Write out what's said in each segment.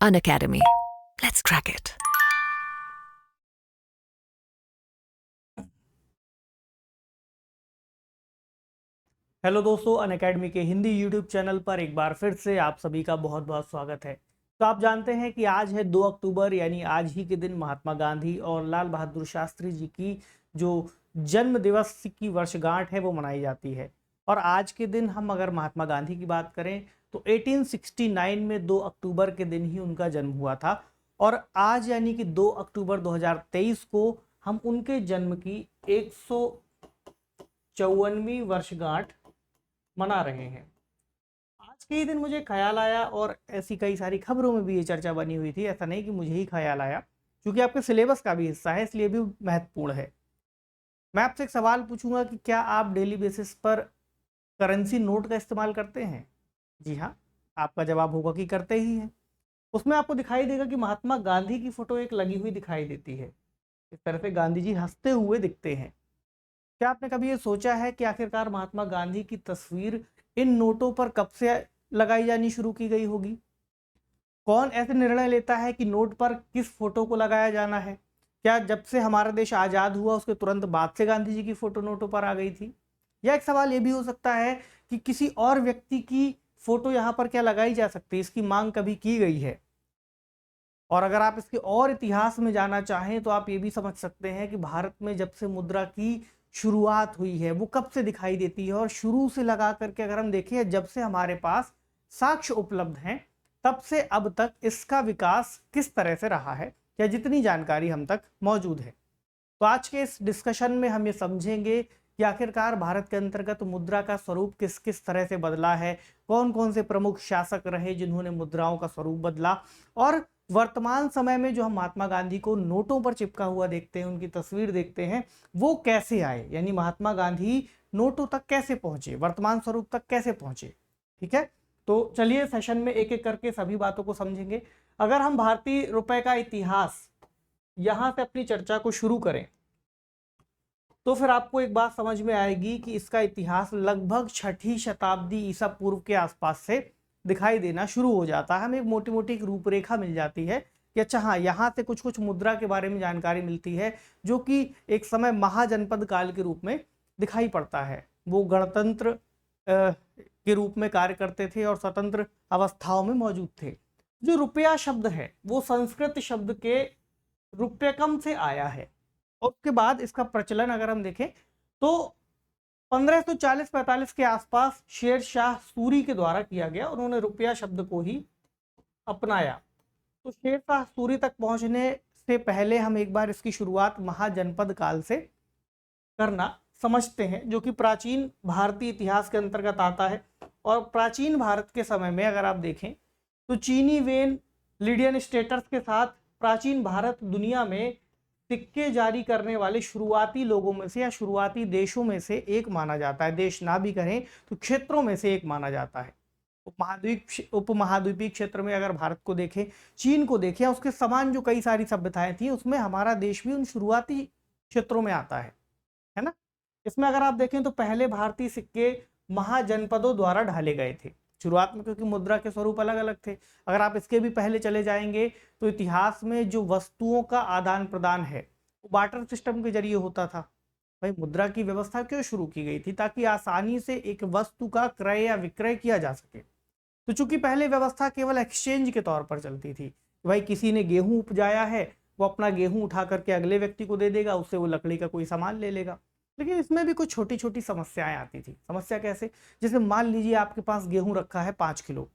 Unacademy. Let's crack it. Hello दोस्तों, Unacademy के Hindi YouTube channel पर एक बार फिर से आप सभी का बहुत बहुत स्वागत है। तो आप जानते हैं कि आज है 2 अक्टूबर, यानी आज ही के दिन महात्मा गांधी और लाल बहादुर शास्त्री जी की जो जन्म दिवस की वर्षगांठ है वो मनाई जाती है। और आज के दिन हम अगर महात्मा गांधी की बात करें तो 1869 में 2 अक्टूबर के दिन ही उनका जन्म हुआ था। और आज यानी कि 2 अक्टूबर 2023 को हम उनके जन्म की 154वीं वर्षगांठ मना रहे हैं। आज के ही दिन मुझे ख्याल आया, और ऐसी कई सारी खबरों में भी ये चर्चा बनी हुई थी, ऐसा नहीं कि मुझे ही ख्याल आया, क्योंकि आपके सिलेबस का भी हिस्सा है इसलिए भी महत्वपूर्ण है। मैं आपसे एक सवाल पूछूंगा कि क्या आप डेली बेसिस पर करेंसी नोट का इस्तेमाल करते हैं? जी हाँ, आपका जवाब होगा कि करते ही हैं। उसमें आपको दिखाई देगा कि महात्मा गांधी की फोटो एक लगी हुई दिखाई देती है। इस तरह से गांधी जी हंसते हुए दिखते हैं। क्या आपने कभी ये सोचा है कि आखिरकार महात्मा गांधी की तस्वीर इन नोटों पर कब से लगाई जानी शुरू की गई होगी? कौन ऐसे निर्णय लेता है कि नोट पर किस फोटो को लगाया जाना है? क्या जब से हमारा देश आजाद हुआ उसके तुरंत बाद से गांधी जी की फोटो नोटों पर आ गई थी? या एक सवाल ये भी हो सकता है कि किसी और व्यक्ति की फोटो यहाँ पर क्या लगाई जा सकती है, इसकी मांग कभी की गई है? और अगर आप इसके और इतिहास में जाना चाहें तो आप ये भी समझ सकते हैं कि भारत में जब से मुद्रा की शुरुआत हुई है वो कब से दिखाई देती है, और शुरू से लगा करके अगर हम देखें जब से हमारे पास साक्ष्य उपलब्ध हैं तब से अब तक इसका विकास किस तरह से रहा है, या जितनी जानकारी हम तक मौजूद है। तो आज के इस डिस्कशन में हम ये समझेंगे कि आखिरकार भारत के अंतर्गत मुद्रा का स्वरूप किस किस तरह से बदला है, कौन कौन से प्रमुख शासक रहे जिन्होंने मुद्राओं का स्वरूप बदला, और वर्तमान समय में जो हम महात्मा गांधी को नोटों पर चिपका हुआ देखते हैं, उनकी तस्वीर देखते हैं, वो कैसे आए, यानी महात्मा गांधी नोटों तक कैसे पहुंचे, वर्तमान स्वरूप तक कैसे पहुंचे। ठीक है, तो चलिए सेशन में एक एक करके सभी बातों को समझेंगे। अगर हम भारतीय रुपए का इतिहास यहां से अपनी चर्चा को शुरू करें तो फिर आपको एक बात समझ में आएगी कि इसका इतिहास लगभग 6ठी शताब्दी ईसा पूर्व के आसपास से दिखाई देना शुरू हो जाता है। हमें एक मोटी मोटी एक रूपरेखा मिल जाती है कि अच्छा हाँ, यहाँ से कुछ कुछ मुद्रा के बारे में जानकारी मिलती है जो कि एक समय महाजनपद काल के रूप में दिखाई पड़ता है। वो गणतंत्र के रूप में कार्य करते थे और स्वतंत्र अवस्थाओं में मौजूद थे। जो रुपया शब्द है वो संस्कृत शब्द के रुपयकम से आया है, और उसके बाद इसका प्रचलन अगर हम देखें तो 1540-45 के आसपास शेर शाह सूरी के द्वारा किया गया। उन्होंने रुपया शब्द को ही अपनाया। तो शेर शाह सूरी तक पहुंचने से पहले हम एक बार इसकी शुरुआत महाजनपद काल से करना समझते हैं, जो कि प्राचीन भारतीय इतिहास के अंतर्गत आता है। और प्राचीन भारत के समय में अगर आप देखें तो चीनी वेन लिडियन स्टेटस के साथ प्राचीन भारत दुनिया में सिक्के जारी करने वाले शुरुआती लोगों में से या शुरुआती देशों में से एक माना जाता है। देश ना भी कहें तो क्षेत्रों में से एक माना जाता है। उपमहाद्वीपीय क्षेत्र में अगर भारत को देखें, चीन को देखें, उसके समान जो कई सारी सभ्यताएं थी उसमें हमारा देश भी उन शुरुआती क्षेत्रों में आता है ना। इसमें अगर आप देखें तो पहले भारतीय सिक्के महाजनपदों द्वारा ढाले गए थे शुरुआत में, क्योंकि मुद्रा के स्वरूप अलग अलग थे। अगर आप इसके भी पहले चले जाएंगे तो इतिहास में जो वस्तुओं का आदान प्रदान है वो बार्टर सिस्टम के जरिए होता था। भाई, मुद्रा की व्यवस्था क्यों शुरू की गई थी? ताकि आसानी से एक वस्तु का क्रय या विक्रय किया जा सके। तो चूंकि पहले व्यवस्था केवल एक्सचेंज के तौर पर चलती थी, भाई किसी ने गेहूं उपजाया है, वो अपना गेहूं उठा करके अगले व्यक्ति को दे देगा, उससे वो लकड़ी का कोई सामान ले लेगा। लेकिन इसमें भी कुछ छोटी छोटी समस्याएं आती थी। समस्या कैसे? जैसे मान लीजिए आपके पास गेहूं रखा है 5 किलो,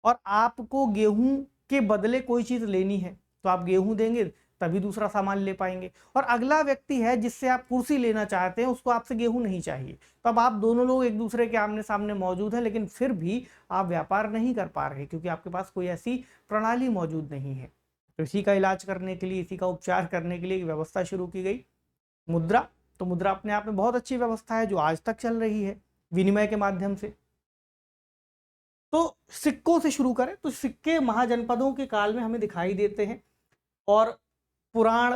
और आपको गेहूं के बदले कोई चीज लेनी है, तो आप गेहूं देंगे तभी दूसरा सामान ले पाएंगे। और अगला व्यक्ति है जिससे आप कुर्सी लेना चाहते हैं, उसको आपसे गेहूं नहीं चाहिए, तो अब आप दोनों लोग एक दूसरे के आमने सामने मौजूद हैं, लेकिन फिर भी आप व्यापार नहीं कर पा रहे क्योंकि आपके पास कोई ऐसी प्रणाली मौजूद नहीं है। तो इसी का इलाज करने के लिए, इसी का उपचार करने के लिए एक व्यवस्था शुरू की गई, मुद्रा। तो मुद्रा अपने आप में बहुत अच्छी व्यवस्था है जो आज तक चल रही है विनिमय के माध्यम से। तो सिक्कों से शुरू करें तो सिक्के महाजनपदों के काल में हमें दिखाई देते हैं, और पुराण,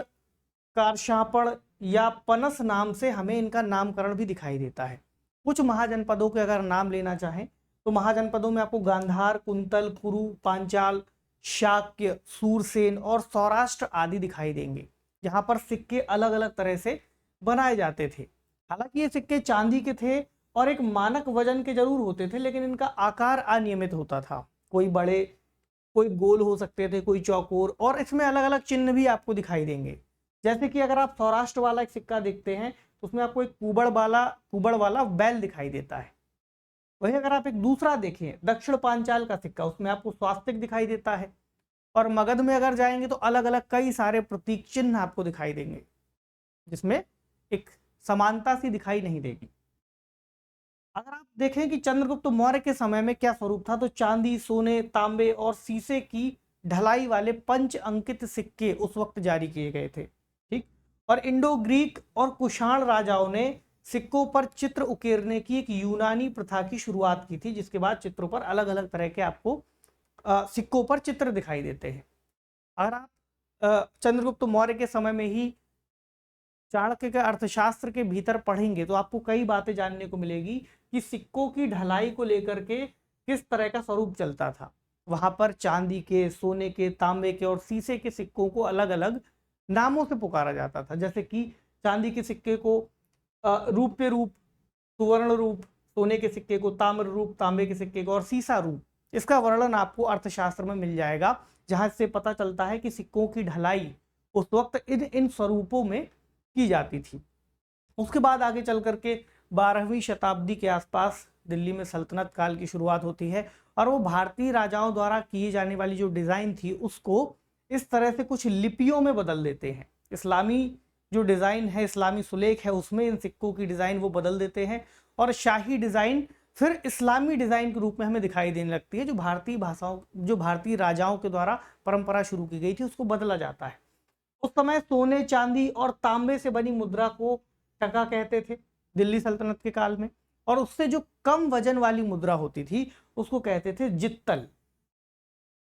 कारशापड़ या पनस नाम से हमें इनका नामकरण भी दिखाई देता है। कुछ महाजनपदों के अगर नाम लेना चाहें तो महाजनपदों में आपको गांधार, कुंतल, कुरु, पांचाल, शाक्य, सूरसेन और सौराष्ट्र आदि दिखाई देंगे, जहां पर सिक्के अलग अलग तरह से बनाए जाते थे। हालांकि ये सिक्के चांदी के थे और एक मानक वजन के जरूर होते थे, लेकिन इनका आकार अनियमित होता था। कोई बड़े, कोई गोल हो सकते थे, कोई चौकोर, और इसमें अलग अलग चिन्ह भी आपको दिखाई देंगे। जैसे कि अगर आप सौराष्ट्र वाला एक सिक्का देखते हैं तो उसमें आपको एक कुबड़ वाला बैल दिखाई देता है। वही अगर आप एक दूसरा देखें दक्षिण पांचाल का सिक्का, उसमें आपको स्वास्तिक दिखाई देता है। और मगध में अगर जाएंगे तो अलग अलग कई सारे प्रतीक चिन्ह आपको दिखाई देंगे, जिसमें एक समानता सी दिखाई नहीं देगी। अगर आप देखें कि चंद्रगुप्त मौर्य के समय में क्या स्वरूप था, तो चांदी, सोने, तांबे और शीशे की ढलाई वाले पंच अंकित सिक्के उस वक्त जारी किए गए थे। ठीक। और इंडो ग्रीक और कुषाण राजाओं ने सिक्कों पर चित्र उकेरने की एक यूनानी प्रथा की शुरुआत की थी, जिसके बाद चित्रों पर अलग अलग तरह के आपको सिक्कों पर चित्र दिखाई देते हैं। अगर आप चंद्रगुप्त मौर्य के समय में ही चाणक्य के अर्थशास्त्र के भीतर पढ़ेंगे तो आपको कई बातें जानने को मिलेगी कि सिक्कों की ढलाई को लेकर के किस तरह का स्वरूप चलता था। वहां पर चांदी के, सोने के, तांबे के और शीशे के सिक्कों को अलग अलग नामों से पुकारा जाता था। जैसे कि चांदी के सिक्के को रूप्य रूप, सुवर्ण रूप, सोने के सिक्के को ताम्र रूप, तांबे के सिक्के को और सीसा रूप। इसका वर्णन आपको अर्थशास्त्र में मिल जाएगा, जहां से पता चलता है कि सिक्कों की ढलाई उस वक्त इन स्वरूपों में की जाती थी। उसके बाद आगे चल करके 12वीं शताब्दी के आसपास दिल्ली में सल्तनत काल की शुरुआत होती है, और वो भारतीय राजाओं द्वारा किए जाने वाली जो डिज़ाइन थी उसको इस तरह से कुछ लिपियों में बदल देते हैं। इस्लामी जो डिज़ाइन है, इस्लामी सुलेख है, उसमें इन सिक्कों की डिज़ाइन वो बदल देते हैं, और शाही डिज़ाइन फिर इस्लामी डिज़ाइन के रूप में हमें दिखाई देने लगती है। जो भारतीय राजाओं के द्वारा परंपरा शुरू की गई थी उसको बदला जाता है। उस समय सोने, चांदी और तांबे से बनी मुद्रा को टका कहते थे दिल्ली सल्तनत के काल में, और उससे जो कम वजन वाली मुद्रा होती थी उसको कहते थे जित्तल।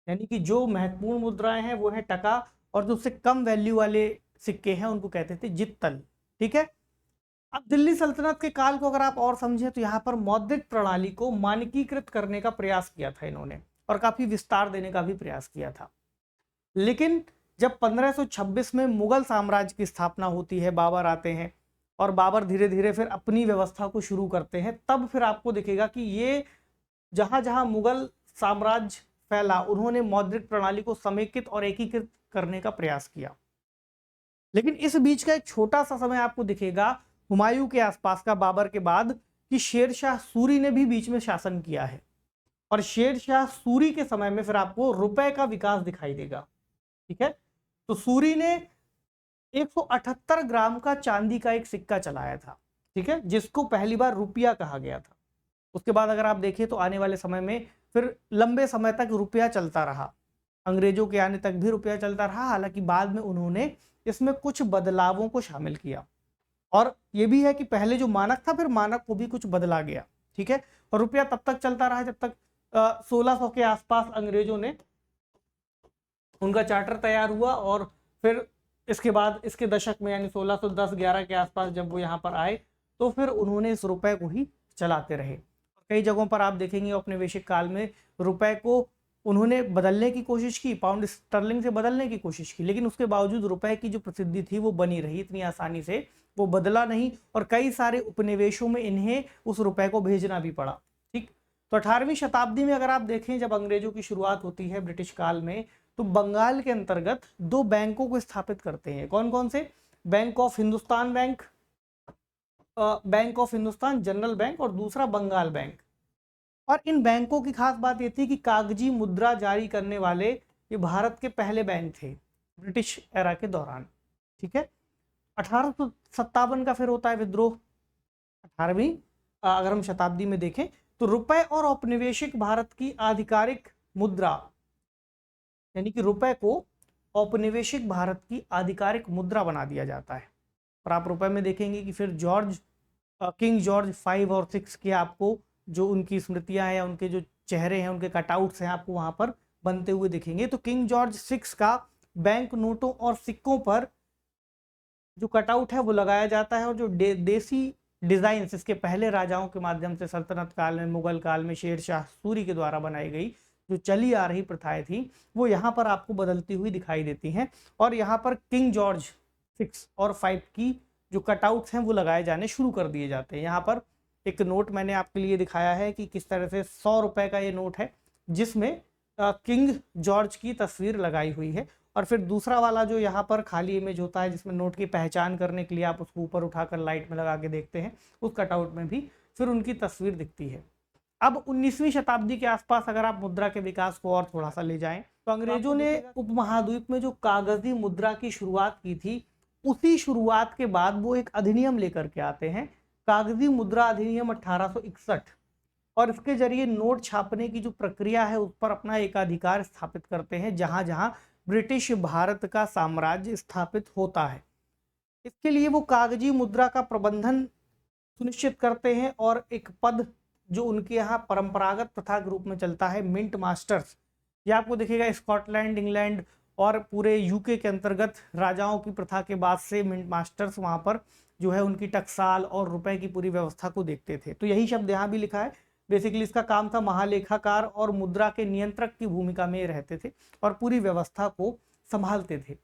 यानी कि जो महत्वपूर्ण मुद्राएं हैं वो है टका, और जो उससे कम वैल्यू वाले सिक्के हैं उनको कहते थे जित्तल। ठीक है। अब दिल्ली सल्तनत के काल को अगर आप और समझें तो यहाँ पर मौद्रिक प्रणाली को मानकीकृत करने का प्रयास किया था इन्होंने, और काफी विस्तार देने का भी प्रयास किया था। लेकिन जब 1526 में मुगल साम्राज्य की स्थापना होती है, बाबर आते हैं और बाबर धीरे धीरे फिर अपनी व्यवस्था को शुरू करते हैं, तब फिर आपको दिखेगा कि ये जहां जहां मुगल साम्राज्य फैला उन्होंने मौद्रिक प्रणाली को समेकित और एकीकृत करने का प्रयास किया। लेकिन इस बीच का एक छोटा सा समय आपको दिखेगा हुमायूं के आसपास का, बाबर के बाद, कि शेरशाह सूरी ने भी बीच में शासन किया है, और शेरशाह सूरी के समय में फिर आपको रुपए का विकास दिखाई देगा। ठीक है। तो सूरी ने 178 ग्राम का चांदी का एक सिक्का चलाया था, ठीक है, जिसको पहली बार रुपया कहा गया था। उसके बाद अगर आप देखें तो आने वाले समय में फिर लंबे समय तक रुपया चलता रहा, अंग्रेजों के आने तक भी रुपया चलता रहा। हालांकि बाद में उन्होंने इसमें कुछ बदलावों को शामिल किया, और यह भी है कि पहले जो मानक था फिर मानक को भी कुछ बदला गया। ठीक है। और रुपया तब तक चलता रहा जब तक 1600 के आसपास अंग्रेजों ने उनका चार्टर तैयार हुआ, और फिर इसके बाद इसके दशक में यानी 1610-11 के आसपास जब वो यहाँ पर आए तो फिर उन्होंने इस रुपए को ही चलाते रहे। कई जगहों पर आप देखेंगे औपनिवेशिक काल में रुपए को उन्होंने बदलने की कोशिश की, पाउंड स्टर्लिंग से बदलने की कोशिश की, लेकिन उसके बावजूद रुपए की जो प्रसिद्धि थी वो बनी रही, इतनी आसानी से वो बदला नहीं, और कई सारे उपनिवेशों में इन्हें उस रुपए को भेजना भी पड़ा। ठीक। तो 18वीं शताब्दी में अगर आप देखें, जब अंग्रेजों की शुरुआत होती है ब्रिटिश काल में, तो बंगाल के अंतर्गत 2 बैंकों को स्थापित करते हैं। कौन कौन से? Bank of Hindustan bank, bank of Hindustan general bank, और दूसरा बंगाल बैंक। और इन बैंकों की खास बात ये थी कि कागजी मुद्रा जारी करने वाले ये भारत के पहले बैंक थे ब्रिटिश एरा के दौरान। ठीक है। 1857 का फिर होता है विद्रोह। 18वीं अगर हम शताब्दी में देखें तो रुपए और औपनिवेशिक भारत की आधिकारिक मुद्रा, यानी कि रुपए को औपनिवेशिक भारत की आधिकारिक मुद्रा बना दिया जाता है। और आप रुपए में देखेंगे कि फिर किंग जॉर्ज 5 और 6 के आपको जो उनकी स्मृतियां हैं, उनके जो चेहरे हैं, उनके कटआउट्स हैं, आपको वहां पर बनते हुए दिखेंगे। तो किंग जॉर्ज 6 का बैंक नोटों और सिक्कों पर जो कटआउट है वो लगाया जाता है, और जो देसी डिजाइन इसके पहले राजाओं के माध्यम से सल्तनत काल में, मुगल काल में शेरशाह सूरी के द्वारा बनाई गई जो चली आ रही प्रथाएं थी वो यहाँ पर आपको बदलती हुई दिखाई देती हैं। और यहाँ पर किंग जॉर्ज 6 और 5 की जो कटआउट्स हैं वो लगाए जाने शुरू कर दिए जाते हैं। यहाँ पर एक नोट मैंने आपके लिए दिखाया है कि किस तरह से 100 रुपए का ये नोट है जिसमें किंग जॉर्ज की तस्वीर लगाई हुई है। और फिर दूसरा वाला जो यहाँ पर खाली इमेज होता है जिसमें नोट की पहचान करने के लिए आप उसको ऊपर उठाकर लाइट में लगा के देखते हैं, उस कटआउट में भी फिर उनकी तस्वीर दिखती है। अब 19वीं शताब्दी के आसपास अगर आप मुद्रा के विकास को और थोड़ा सा ले जाएं तो अंग्रेजों ने उपमहाद्वीप में जो कागजी मुद्रा की शुरुआत की थी, उसी शुरुआत के बाद वो एक अधिनियम लेकर के आते हैं, कागजी मुद्रा अधिनियम 1861, और इसके जरिए नोट छापने की जो प्रक्रिया है उस पर अपना एकाधिकार स्थापित करते हैं जहां जहां ब्रिटिश भारत का साम्राज्य स्थापित होता है। इसके लिए वो कागजी मुद्रा का प्रबंधन सुनिश्चित करते हैं और एक पद जो उनके यहाँ परंपरागत प्रथा के रूप में चलता है, मिंट मास्टर्स, ये आपको दिखेगा स्कॉटलैंड, इंग्लैंड और पूरे यूके के अंतर्गत राजाओं की प्रथा के बाद से मिंट मास्टर्स वहाँ पर जो है उनकी टकसाल और रुपए की पूरी व्यवस्था को देखते थे। तो यही शब्द यहाँ भी लिखा है। बेसिकली इसका काम था महालेखाकार और मुद्रा के नियंत्रक की भूमिका में रहते थे और पूरी व्यवस्था को संभालते थे।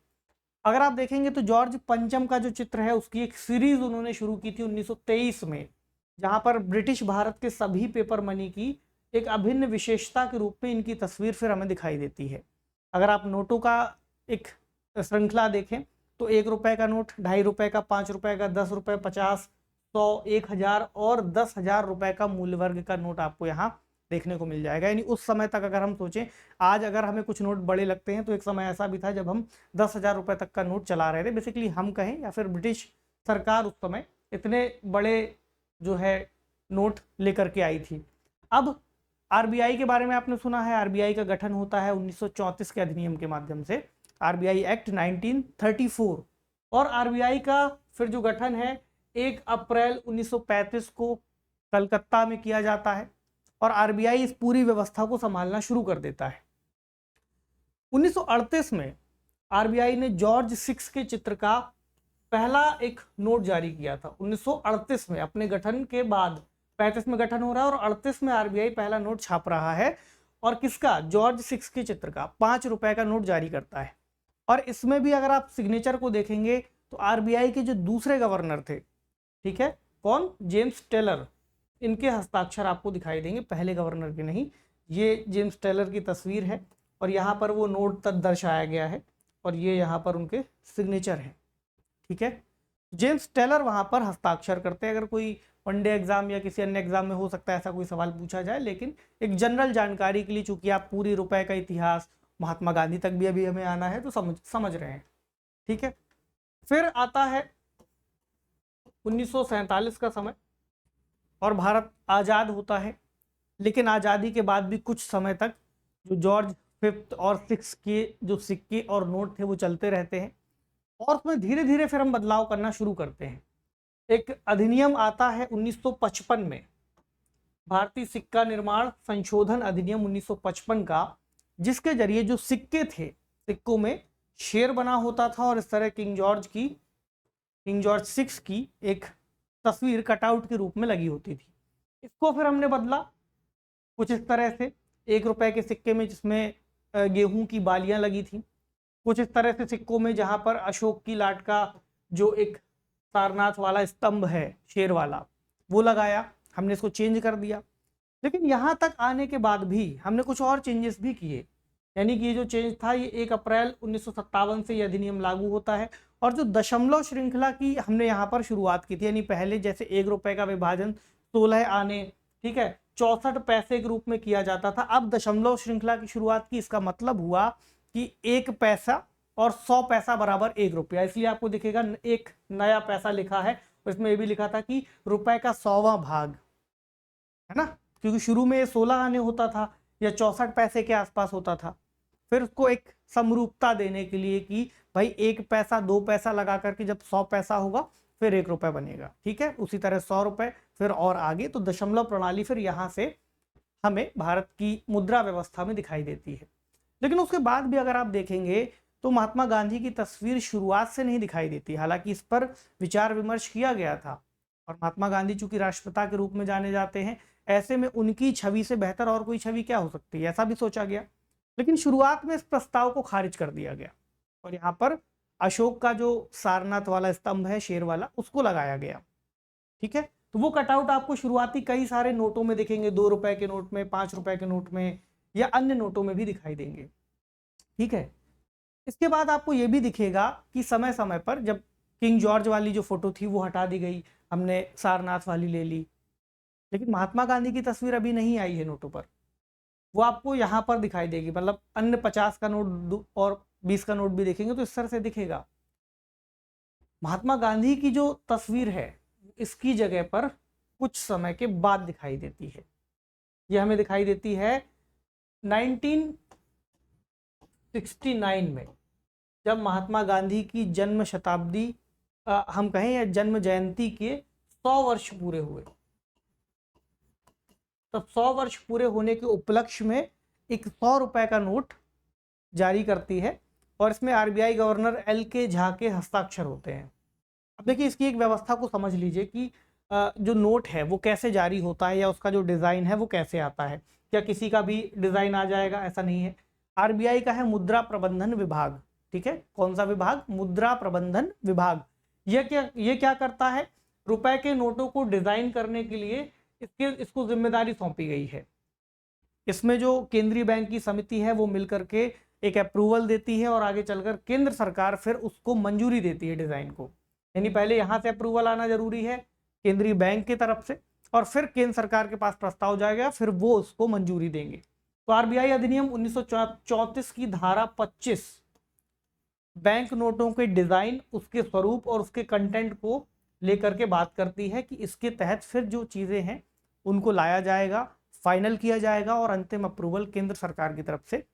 अगर आप देखेंगे तो जॉर्ज पंचम का जो चित्र है उसकी एक सीरीज उन्होंने शुरू की थी 1923 में, जहां पर ब्रिटिश भारत के सभी पेपर मनी की एक अभिन्न विशेषता के रूप में इनकी तस्वीर फिर हमें दिखाई देती है। अगर आप नोटों का एक श्रृंखला देखें तो 1 रुपए का नोट, 2.5 रुपए का, 5 रुपए का, 10 रुपए, 50, 100, 1000 और 10,000 रुपए का मूल्य वर्ग का नोट आपको यहाँ देखने को मिल जाएगा। यानी उस समय तक अगर हम सोचें, आज अगर हमें कुछ नोट बड़े लगते हैं तो एक समय ऐसा भी था जब हम 10,000 रुपए तक का नोट चला रहे थे। बेसिकली हम कहें या फिर ब्रिटिश सरकार उस समय इतने बड़े जो है नोट लेकर के आई थी। अब आरबीआई के बारे में आपने सुना है, आरबीआई का गठन होता है 1934 के अधिनियम के माध्यम से, आरबीआई एक्ट 1934, और आरबीआई का फिर जो गठन है 1 अप्रैल 1935 को कलकत्ता में किया जाता है और आरबीआई इस पूरी व्यवस्था को संभालना शुरू कर देता है। 1938 में आरबीआई ने जॉर्ज 6 के चित्र का पहला एक नोट जारी किया था। 1938 में, अपने गठन के बाद 35 में गठन हो रहा है और 38 में आरबीआई पहला नोट छाप रहा है, और किसका? जॉर्ज 6 के चित्र का 5 रुपए का नोट जारी करता है। और इसमें भी अगर आप सिग्नेचर को देखेंगे तो आरबीआई के जो दूसरे गवर्नर थे, ठीक है, कौन? जेम्स टेलर, इनके हस्ताक्षर आपको दिखाई देंगे, पहले गवर्नर के नहीं। ये जेम्स टेलर की तस्वीर है और यहाँ पर वो नोट तक दर्शाया गया है और ये यहाँ पर उनके सिग्नेचर हैं, ठीक है। जेम्स टेलर वहाँ पर हस्ताक्षर करते हैं। अगर कोई वनडे एग्जाम या किसी अन्य एग्जाम में हो सकता है ऐसा कोई सवाल पूछा जाए, लेकिन एक जनरल जानकारी के लिए, चूंकि आप पूरी रुपए का इतिहास, महात्मा गांधी तक भी अभी हमें आना है तो समझ रहे हैं, ठीक है। फिर आता है 1947 का समय और भारत आज़ाद होता है, लेकिन आज़ादी के बाद भी कुछ समय तक जो जॉर्ज 5 और 6 के जो सिक्के और नोट थे वो चलते रहते हैं और उसमें धीरे धीरे फिर हम बदलाव करना शुरू करते हैं। एक अधिनियम आता है 1955 में, भारतीय सिक्का निर्माण संशोधन अधिनियम 1955 का, जिसके जरिए जो सिक्के थे, सिक्कों में शेर बना होता था और इस तरह किंग जॉर्ज 6 की एक तस्वीर कटआउट के रूप में लगी होती थी। इसको फिर हमने बदला कुछ इस तरह से, 1 रुपए के सिक्के में जिसमें गेहूं की बालियां लगी थी, कुछ इस तरह से सिक्कों में जहां पर अशोक की लाट का जो एक सारनाथ वाला स्तंभ है, शेर वाला, वो लगाया। हमने इसको चेंज कर दिया। लेकिन यहाँ तक आने के बाद भी हमने कुछ और चेंजेस भी किए, यानी कि ये जो चेंज था ये 1 अप्रैल 1957 से ये अधिनियम लागू होता है। और जो दशमलव श्रृंखला की हमने यहाँ पर शुरुआत की थी, यानी पहले जैसे 1 रुपए का विभाजन 16 आने, ठीक है, 64 पैसे के रूप में किया जाता था, अब दशमलव श्रृंखला की शुरुआत की। इसका मतलब हुआ कि 1 पैसा और 100 पैसा बराबर 1 रुपया, इसलिए आपको दिखेगा एक नया पैसा लिखा है, इसमें ये भी लिखा था कि रुपए का 100वां भाग, है ना, क्योंकि शुरू में 16 आने होता था या 64 पैसे के आसपास होता था। फिर उसको एक समरूपता देने के लिए कि भाई 1 पैसा 2 पैसा लगा करके जब 100 पैसा होगा फिर 1 रुपए बनेगा, ठीक है। उसी तरह 100 रुपए फिर और आगे, तो दशमलव प्रणाली फिर यहाँ से हमें भारत की मुद्रा व्यवस्था में दिखाई देती है। लेकिन उसके बाद भी अगर आप देखेंगे तो महात्मा गांधी की तस्वीर शुरुआत से नहीं दिखाई देती। हालांकि इस पर विचार विमर्श किया गया था और महात्मा गांधी चूंकि राष्ट्रपिता के रूप में जाने जाते हैं, ऐसे में उनकी छवि से बेहतर और कोई छवि क्या हो सकती है, ऐसा भी सोचा गया। लेकिन शुरुआत में इस प्रस्ताव को खारिज कर दिया गया और यहाँ पर अशोक का जो सारनाथ वाला स्तंभ है, शेर वाला, उसको लगाया गया। ठीक है, तो वो कटआउट आपको शुरुआती कई सारे नोटों में दिखेंगे, 2 रुपए के नोट में, 5 रुपए के नोट में या अन्य नोटों में भी दिखाई देंगे। ठीक है, इसके बाद आपको ये भी दिखेगा कि समय समय पर जब किंग जॉर्ज वाली जो फोटो थी वो हटा दी गई, हमने सारनाथ वाली ले ली, लेकिन महात्मा गांधी की तस्वीर अभी नहीं आई है नोटों पर। वो आपको यहाँ पर दिखाई देगी, मतलब अन्य 50 का नोट और 20 का नोट भी देखेंगे तो इस तरह से दिखेगा। महात्मा गांधी की जो तस्वीर है इसकी जगह पर कुछ समय के बाद दिखाई देती है। ये हमें दिखाई देती है 1969 में, जब महात्मा गांधी की जन्म शताब्दी हम कहें या जन्म जयंती के 100 वर्ष पूरे हुए। तब 100 वर्ष पूरे होने के उपलक्ष्य में एक 100 रुपए का नोट जारी करती है और इसमें आरबीआई गवर्नर एल.के. झा के हस्ताक्षर होते हैं। अब देखिए इसकी एक व्यवस्था को समझ लीजिए कि जो नोट है वो कैसे जारी होता है या उसका जो डिज़ाइन है वो कैसे आता है। क्या किसी का भी डिज़ाइन आ जाएगा? ऐसा नहीं है। आरबीआई का है मुद्रा प्रबंधन विभाग। ठीक है, कौन सा विभाग? मुद्रा प्रबंधन विभाग। ये क्या करता है? रुपए के नोटों को डिज़ाइन करने के लिए इसको जिम्मेदारी सौंपी गई है। इसमें जो केंद्रीय बैंक की समिति है वो मिलकर के एक अप्रूवल देती है और आगे चलकर केंद्र सरकार फिर उसको मंजूरी देती है डिज़ाइन को। यानी पहले यहाँ से अप्रूवल आना जरूरी है केंद्रीय बैंक की तरफ से और फिर केंद्र सरकार के पास प्रस्ताव जाएगा, फिर वो उसको मंजूरी देंगे। तो आरबीआई अधिनियम 1934 की धारा 25 बैंक नोटों के डिज़ाइन, उसके स्वरूप और उसके कंटेंट को लेकर के बात करती है कि इसके तहत फिर जो चीज़ें हैं उनको लाया जाएगा, फाइनल किया जाएगा और अंतिम अप्रूवल केंद्र सरकार की तरफ से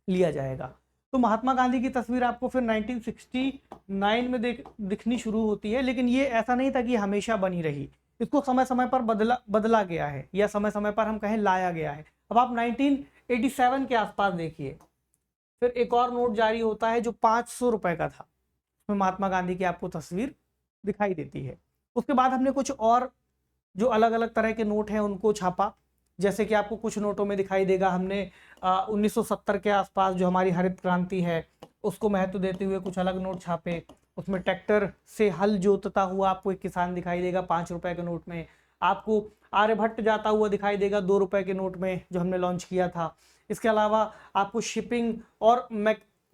लिया जाएगा। तो महात्मा गांधी की तस्वीर आपको फिर 1969 में दिखनी शुरू होती है, लेकिन ये ऐसा नहीं था कि हमेशा बनी रही। इसको समय समय पर बदला गया है या समय समय पर हम कहें लाया गया है। अब आप 1987 के आसपास देखिए, फिर एक और नोट जारी होता है जो 500 रुपए का था, उसमें महात्मा गांधी की आपको तस्वीर दिखाई देती है। उसके बाद हमने कुछ और जो अलग अलग तरह के नोट हैं उनको छापा, जैसे कि आपको कुछ नोटों में दिखाई देगा हमने 1970 के आसपास जो हमारी हरित क्रांति है उसको महत्व देते हुए कुछ अलग नोट छापे। उसमें ट्रैक्टर से हल जोतता हुआ आपको एक किसान दिखाई देगा 5 रुपए के नोट में। आपको आर्यभट्ट जाता हुआ दिखाई देगा 2 रुपए के नोट में जो हमने लॉन्च किया था। इसके अलावा आपको शिपिंग और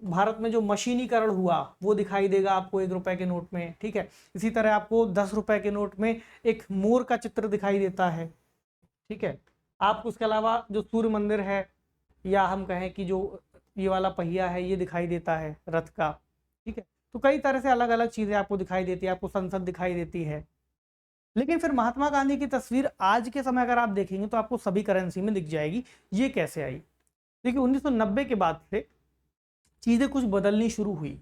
भारत में जो मशीनीकरण हुआ वो दिखाई देगा आपको 1 रुपए के नोट में। ठीक है, इसी तरह आपको 10 रुपए के नोट में एक मोर का चित्र दिखाई देता है। ठीक है, आपको उसके अलावा जो सूर्य मंदिर है या हम कहें कि जो ये वाला पहिया है ये दिखाई देता है रथ का। ठीक है, तो कई तरह से अलग अलग चीज़ें आपको दिखाई देती है, आपको संसद दिखाई देती है। लेकिन फिर महात्मा गांधी की तस्वीर आज के समय अगर आप देखेंगे तो आपको सभी करेंसी में दिख जाएगी। ये कैसे आई? देखिए 1990 के बाद से चीज़ें कुछ बदलनी शुरू हुई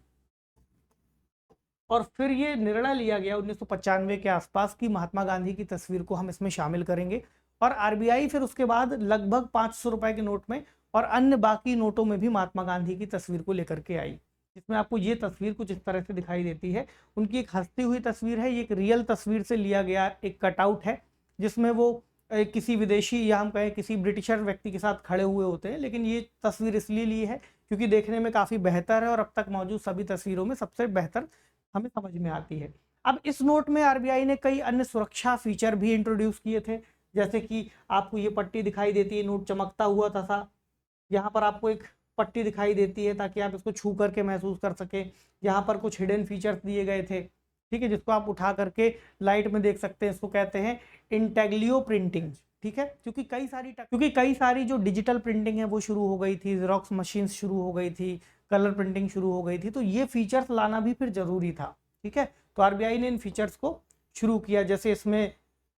और फिर ये निर्णय लिया गया 1995 के आसपास कि महात्मा गांधी की तस्वीर को हम इसमें शामिल करेंगे और आरबीआई फिर उसके बाद लगभग 500 रुपए के नोट में और अन्य बाकी नोटों में भी महात्मा गांधी की तस्वीर को लेकर के आई, जिसमें आपको ये तस्वीर कुछ इस तरह से दिखाई देती है। उनकी एक हंसती हुई तस्वीर है, ये एक रियल तस्वीर से लिया गया एक कटआउट है जिसमें वो किसी विदेशी या हम कहें किसी ब्रिटिशर व्यक्ति के साथ खड़े हुए होते हैं। लेकिन ये तस्वीर इसलिए ली है क्योंकि देखने में काफ़ी बेहतर है और अब तक मौजूद सभी तस्वीरों में सबसे बेहतर हमें समझ में आती है। अब इस नोट में आरबीआई ने कई अन्य सुरक्षा फीचर भी इंट्रोड्यूस किए थे, जैसे कि आपको ये पट्टी दिखाई देती है, नोट चमकता हुआ था। यहाँ पर आपको एक पट्टी दिखाई देती है ताकि आप इसको छू करके महसूस कर सके। यहाँ पर कुछ हिडन फीचर्स दिए गए थे, ठीक है, जिसको आप उठा करके लाइट में देख सकते हैं। इसको कहते हैं इंटेग्लियो प्रिंटिंग। ठीक है, क्योंकि कई सारी जो डिजिटल प्रिंटिंग है वो शुरू हो गई थी, जेरोक्स मशीन्स शुरू हो गई थी, कलर प्रिंटिंग शुरू हो गई थी, तो ये फीचर्स लाना भी फिर ज़रूरी था। ठीक है, तो आरबीआई ने इन फीचर्स को शुरू किया। जैसे इसमें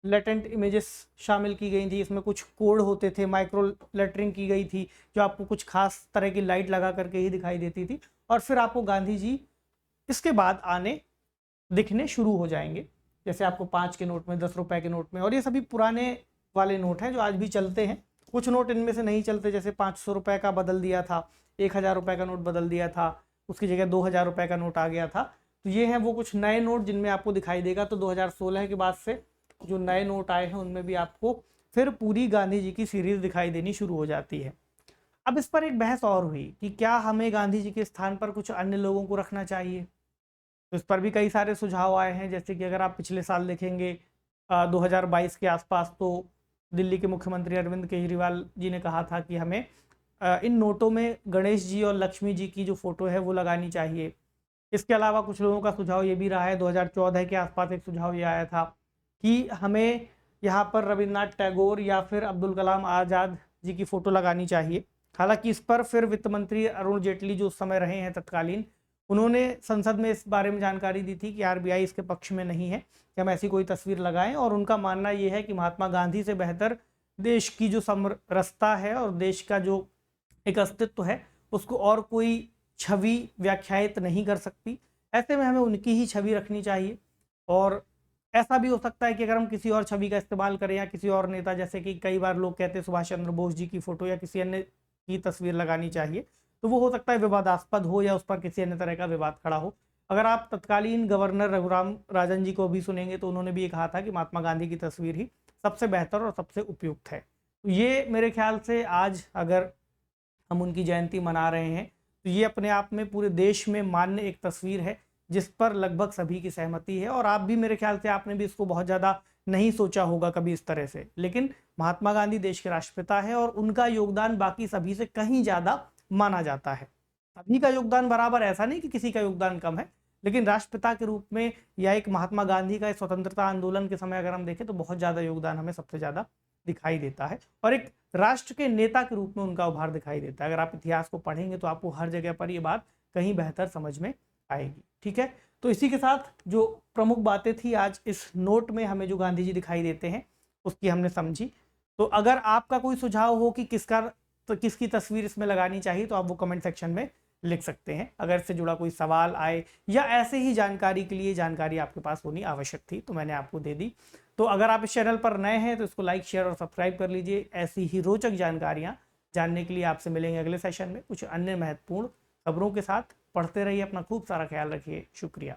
लेटेंट इमेजेस शामिल की गई थी, इसमें कुछ कोड होते थे, माइक्रो लेटरिंग की गई थी जो आपको कुछ खास तरह की लाइट लगा करके ही दिखाई देती थी। और फिर आपको गांधी जी इसके बाद दिखने शुरू हो जाएंगे, जैसे आपको 5 के नोट में, 10 रुपए के नोट में। और ये सभी पुराने वाले नोट हैं जो आज भी चलते हैं। कुछ नोट इनमें से नहीं चलते, जैसे 500 रुपए का बदल दिया था, 1000 रुपए का नोट बदल दिया था, उसकी जगह 2000 रुपए का नोट आ गया था। तो ये हैं वो कुछ नए नोट जिनमें आपको दिखाई देगा। तो 2016 के बाद से जो नए नोट आए हैं उनमें भी आपको फिर पूरी गांधी जी की सीरीज दिखाई देनी शुरू हो जाती है। अब इस पर एक बहस और हुई कि क्या हमें गांधी जी के स्थान पर कुछ अन्य लोगों को रखना चाहिए। तो इस पर भी कई सारे सुझाव आए हैं, जैसे कि अगर आप पिछले साल देखेंगे 2022 के आसपास, तो दिल्ली के मुख्यमंत्री अरविंद केजरीवाल जी ने कहा था कि हमें इन नोटों में गणेश जी और लक्ष्मी जी की जो फोटो है वो लगानी चाहिए। इसके अलावा कुछ लोगों का सुझाव ये भी रहा है, 2014 के आसपास एक सुझाव ये आया था कि हमें यहाँ पर रविन्द्रनाथ टैगोर या फिर अब्दुल कलाम आज़ाद जी की फ़ोटो लगानी चाहिए। हालांकि इस पर फिर वित्त मंत्री अरुण जेटली जो उस समय रहे हैं तत्कालीन, उन्होंने संसद में इस बारे में जानकारी दी थी कि आरबीआई इसके पक्ष में नहीं है कि हम ऐसी कोई तस्वीर लगाएं, और उनका मानना ये है कि महात्मा गांधी से बेहतर देश की जो समरसता है और देश का जो एक अस्तित्व है उसको और कोई छवि व्याख्यायित नहीं कर सकती। ऐसे में हमें उनकी ही छवि रखनी चाहिए। और ऐसा भी हो सकता है कि अगर हम किसी और छवि का इस्तेमाल करें या किसी और नेता, जैसे कि कई बार लोग कहते हैं सुभाष चंद्र बोस जी की फोटो या किसी अन्य की तस्वीर लगानी चाहिए, तो वो हो सकता है विवादास्पद हो या उस पर किसी अन्य तरह का विवाद खड़ा हो। अगर आप तत्कालीन गवर्नर रघुराम राजन जी को भी सुनेंगे तो उन्होंने भी ये कहा था कि महात्मा गांधी की तस्वीर ही सबसे बेहतर और सबसे उपयुक्त है। तो ये मेरे ख्याल से आज अगर हम उनकी जयंती मना रहे हैं तो ये अपने आप में पूरे देश में मान्य एक तस्वीर है जिस पर लगभग सभी की सहमति है। और आप भी, मेरे ख्याल से आपने भी इसको बहुत ज़्यादा नहीं सोचा होगा कभी इस तरह से, लेकिन महात्मा गांधी देश के राष्ट्रपिता है और उनका योगदान बाकी सभी से कहीं ज़्यादा माना जाता है। सभी का योगदान बराबर, ऐसा नहीं कि किसी का योगदान कम है, लेकिन राष्ट्रपिता के रूप में या एक महात्मा गांधी का स्वतंत्रता आंदोलन के समय अगर हम देखें तो बहुत ज़्यादा योगदान हमें सबसे ज़्यादा दिखाई देता है, और एक राष्ट्र के नेता के रूप में उनका उभार दिखाई देता है। अगर आप इतिहास को पढ़ेंगे तो आपको हर जगह पर ये बात कहीं बेहतर समझ में आएगी। ठीक है, तो इसी के साथ जो प्रमुख बातें थी आज इस नोट में हमें जो गांधी जी दिखाई देते हैं उसकी हमने समझी। तो अगर आपका कोई सुझाव हो कि किसकी तस्वीर इसमें लगानी चाहिए तो आप वो कमेंट सेक्शन में लिख सकते हैं। अगर इससे जुड़ा कोई सवाल आए या ऐसे ही जानकारी के लिए जानकारी आपके पास होनी आवश्यक थी तो मैंने आपको दे दी। तो अगर आप इस चैनल पर नए हैं तो इसको लाइक, शेयर और सब्सक्राइब कर लीजिए। ऐसी ही रोचक जानकारियां जानने के लिए आपसे मिलेंगे अगले सेशन में कुछ अन्य महत्वपूर्ण खबरों के साथ। पढ़ते रहिए, अपना खूब सारा ख्याल रखिए। शुक्रिया।